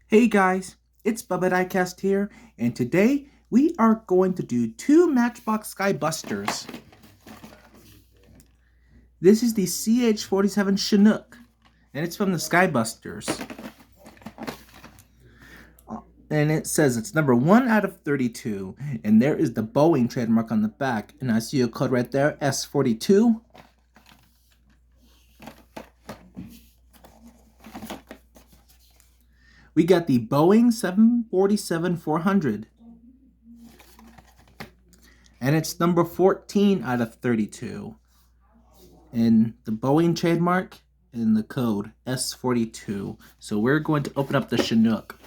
Hey guys, it's Bubba Diecast here, and today we are going to do two Matchbox Skybusters. This is the CH-47 Chinook, and it's from the Skybusters. And it says it's number 1 out of 32, and there is the Boeing trademark on the back, and I see a code right there, S42. We got the Boeing 747-400. And it's number 14 out of 32. And the Boeing trademark and the code S42. So we're going to open up the Chinook.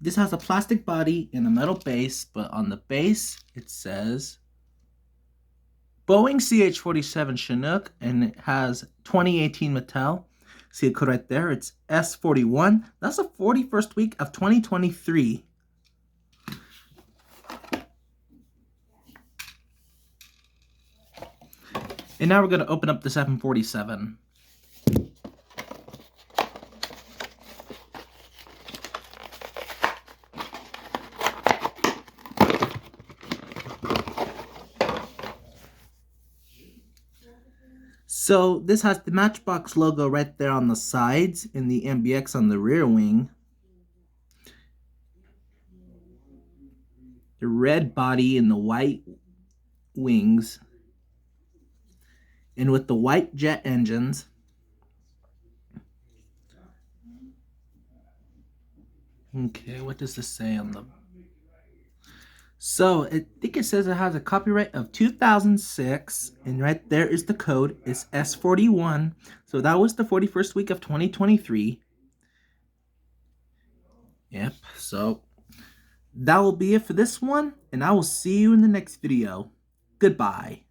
This has a plastic body and a metal base, but on the base it says Boeing CH-47 Chinook, and it has 2018 Mattel. See a code right there, it's S41. That's the 41st week of 2023. And now we're going to open up the 747. So this has the Matchbox logo right there on the sides and the MBX on the rear wing. The red body and the white wings. And with the white jet engines. Okay, what does this say on the... So, I think it says it has a copyright of 2006, and right there is the code. It's S41. So that was the 41st week of 2023. Yep, so that will be it for this one, and I will see you in the next video. Goodbye.